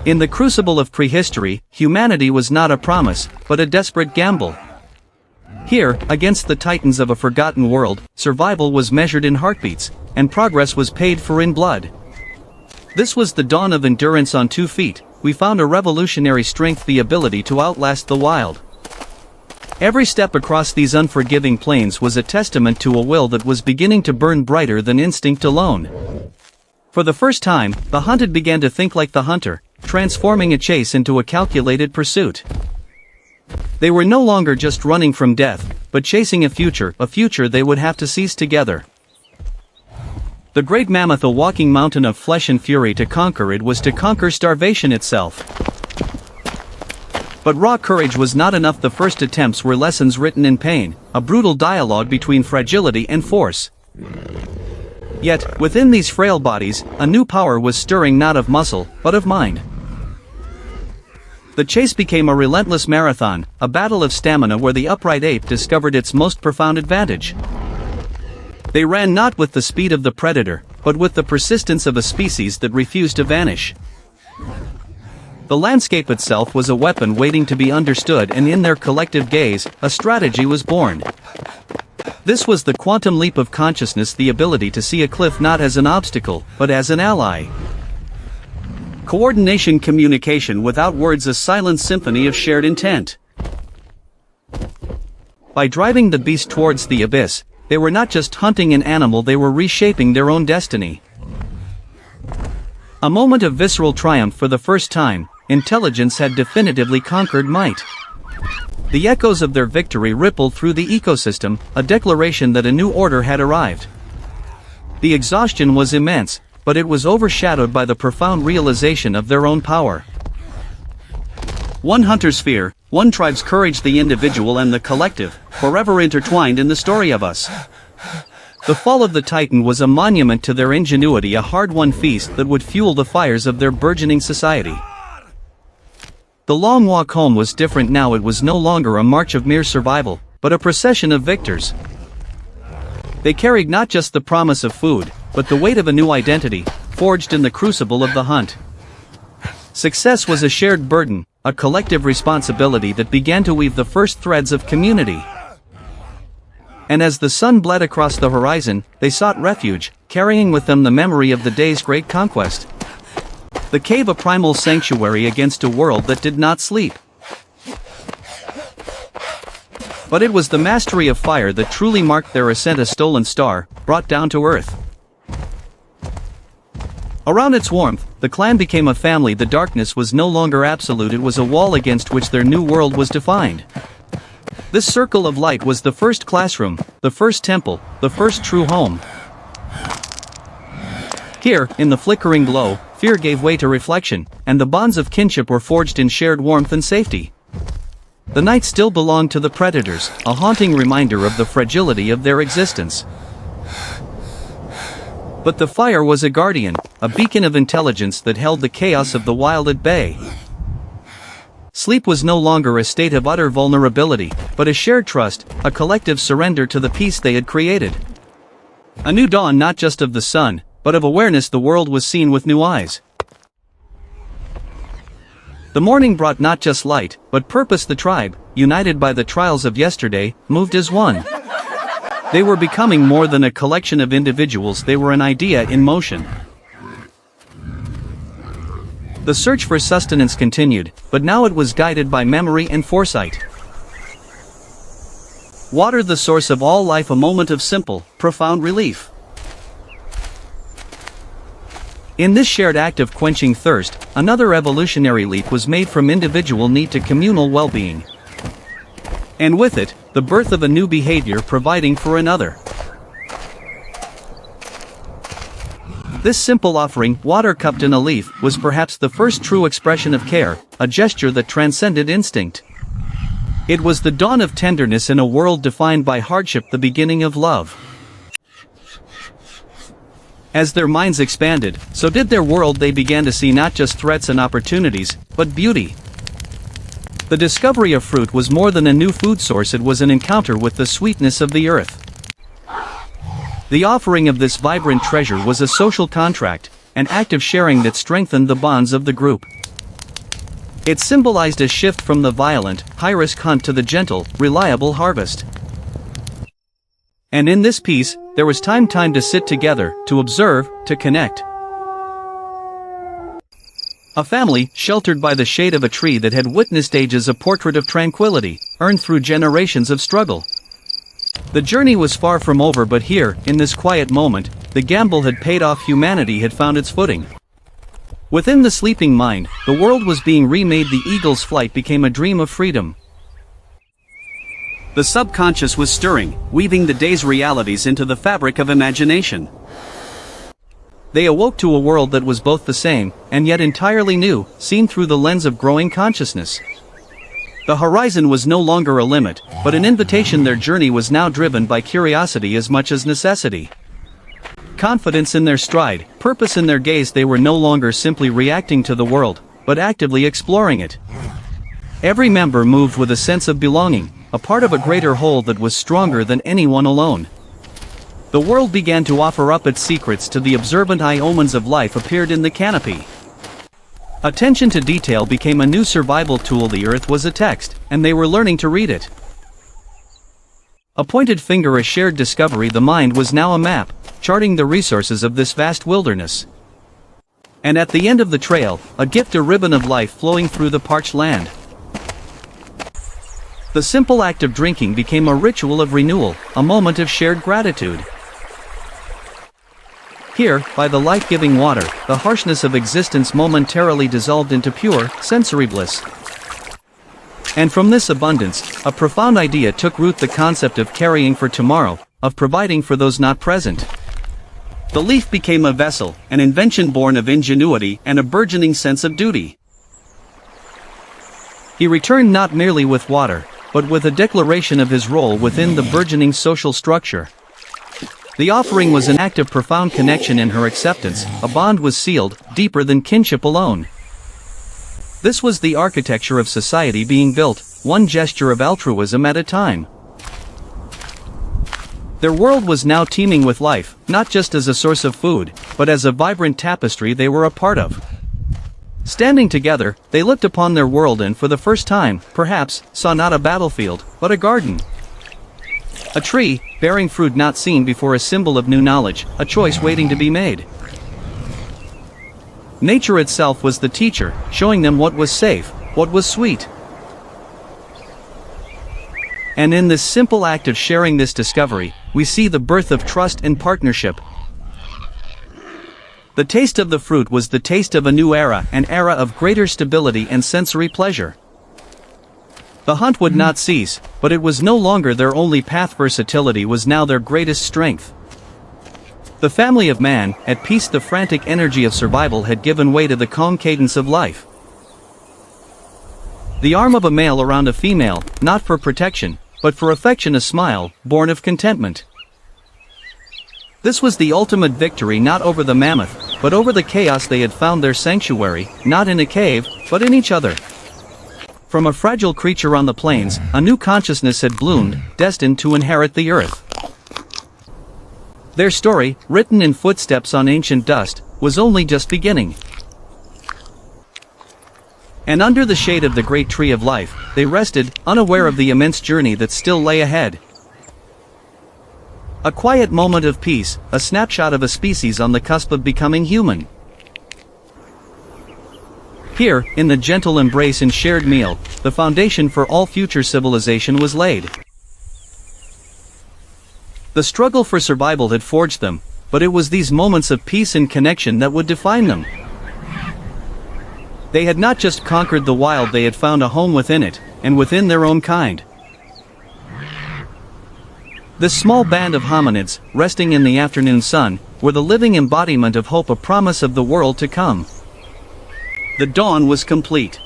In the crucible of prehistory, humanity was not a promise, but a desperate gamble. Here, against the titans of a forgotten world, survival was measured in heartbeats, and progress was paid for in blood. This was the dawn of endurance on 2 feet. We found a revolutionary strength, the ability to outlast the wild. Every step across these unforgiving plains was a testament to a will that was beginning to burn brighter than instinct alone. For the first time, the hunted began to think like the hunter, transforming a chase into a calculated pursuit. They were no longer just running from death, but chasing a future they would have to seize together. The great mammoth, a walking mountain of flesh and fury. To conquer it was to conquer starvation itself. But raw courage was not enough. The first attempts were lessons written in pain, a brutal dialogue between fragility and force. Yet, within these frail bodies, a new power was stirring, not of muscle, but of mind. The chase became a relentless marathon, a battle of stamina where the upright ape discovered its most profound advantage. They ran not with the speed of the predator, but with the persistence of a species that refused to vanish. The landscape itself was a weapon waiting to be understood, and in their collective gaze, a strategy was born. This was the quantum leap of consciousness, the ability to see a cliff not as an obstacle, but as an ally. Coordination, communication without words, a silent symphony of shared intent. By driving the beast towards the abyss, they were not just hunting an animal, they were reshaping their own destiny. A moment of visceral triumph. For the first time, intelligence had definitively conquered might. The echoes of their victory rippled through the ecosystem, a declaration that a new order had arrived. The exhaustion was immense, but it was overshadowed by the profound realization of their own power. One hunter's fear, one tribe's courage, the individual and the collective, forever intertwined in the story of us. The fall of the Titan was a monument to their ingenuity, a hard-won feast that would fuel the fires of their burgeoning society. The long walk home was different now. It was no longer a march of mere survival, but a procession of victors. They carried not just the promise of food, but the weight of a new identity, forged in the crucible of the hunt. Success was a shared burden, a collective responsibility that began to weave the first threads of community. And as the sun bled across the horizon, they sought refuge, carrying with them the memory of the day's great conquest. The cave, a primal sanctuary against a world that did not sleep. But it was the mastery of fire that truly marked their ascent, a stolen star, brought down to earth. Around its warmth, the clan became a family. The darkness was no longer absolute, it was a wall against which their new world was defined. This circle of light was the first classroom, the first temple, the first true home. Here, in the flickering glow, fear gave way to reflection, and the bonds of kinship were forged in shared warmth and safety. The night still belonged to the predators, a haunting reminder of the fragility of their existence. But the fire was a guardian, a beacon of intelligence that held the chaos of the wild at bay. Sleep was no longer a state of utter vulnerability, but a shared trust, a collective surrender to the peace they had created. A new dawn, not just of the sun, but of awareness. The world was seen with new eyes. The morning brought not just light, but purpose. The tribe, united by the trials of yesterday, moved as one. They were becoming more than a collection of individuals, they were an idea in motion. The search for sustenance continued, but now it was guided by memory and foresight. Water, the source of all life, a moment of simple, profound relief. In this shared act of quenching thirst, another evolutionary leap was made from individual need to communal well-being. And with it, the birth of a new behavior providing for another. This simple offering, water cupped in a leaf, was perhaps the first true expression of care, a gesture that transcended instinct. It was the dawn of tenderness in a world defined by hardship, the beginning of love. As their minds expanded, so did their world. They began to see not just threats and opportunities, but beauty. The discovery of fruit was more than a new food source, it was an encounter with the sweetness of the earth. The offering of this vibrant treasure was a social contract, an act of sharing that strengthened the bonds of the group. It symbolized a shift from the violent, high-risk hunt to the gentle, reliable harvest. And in this piece, there was time to sit together, to observe, to connect. A family, sheltered by the shade of a tree that had witnessed ages of portrait of tranquility, earned through generations of struggle. The journey was far from over, but here, in this quiet moment, the gamble had paid off. Humanity had found its footing. Within the sleeping mind, the world was being remade. The eagle's flight became a dream of freedom. The subconscious was stirring, weaving the day's realities into the fabric of imagination. They awoke to a world that was both the same, and yet entirely new, seen through the lens of growing consciousness. The horizon was no longer a limit, but an invitation. Their journey was now driven by curiosity as much as necessity. Confidence in their stride, purpose in their gaze. They were no longer simply reacting to the world, but actively exploring it. Every member moved with a sense of belonging, a part of a greater whole that was stronger than anyone alone. The world began to offer up its secrets to the observant eye. Omens of life appeared in the canopy. Attention to detail became a new survival tool. The earth was a text, and they were learning to read it. A pointed finger, a shared discovery. The mind was now a map, charting the resources of this vast wilderness. And at the end of the trail, a gift, a ribbon of life flowing through the parched land. The simple act of drinking became a ritual of renewal, a moment of shared gratitude. Here, by the life-giving water, the harshness of existence momentarily dissolved into pure, sensory bliss. And from this abundance, a profound idea took root: the concept of carrying for tomorrow, of providing for those not present. The leaf became a vessel, an invention born of ingenuity and a burgeoning sense of duty. He returned not merely with water, but with a declaration of his role within the burgeoning social structure. The offering was an act of profound connection. In her acceptance, a bond was sealed, deeper than kinship alone. This was the architecture of society being built, one gesture of altruism at a time. Their world was now teeming with life, not just as a source of food, but as a vibrant tapestry they were a part of. Standing together, they looked upon their world and for the first time, perhaps, saw not a battlefield, but a garden. A tree, bearing fruit not seen before, a symbol of new knowledge, a choice waiting to be made. Nature itself was the teacher, showing them what was safe, what was sweet. And in this simple act of sharing this discovery, we see the birth of trust and partnership. The taste of the fruit was the taste of a new era, an era of greater stability and sensory pleasure. The hunt would not cease, but it was no longer their only path. Versatility was now their greatest strength. The family of man, at peace, the frantic energy of survival had given way to the calm cadence of life. The arm of a male around a female, not for protection, but for affection, a smile, born of contentment. This was the ultimate victory, not over the mammoth, but over the chaos. They had found their sanctuary, not in a cave, but in each other. From a fragile creature on the plains, a new consciousness had bloomed, destined to inherit the earth. Their story, written in footsteps on ancient dust, was only just beginning. And under the shade of the great tree of life, they rested, unaware of the immense journey that still lay ahead. A quiet moment of peace, a snapshot of a species on the cusp of becoming human. Here, in the gentle embrace and shared meal, the foundation for all future civilization was laid. The struggle for survival had forged them, but it was these moments of peace and connection that would define them. They had not just conquered the wild, they had found a home within it, and within their own kind. This small band of hominids, resting in the afternoon sun, were the living embodiment of hope, a promise of the world to come. The dawn was complete.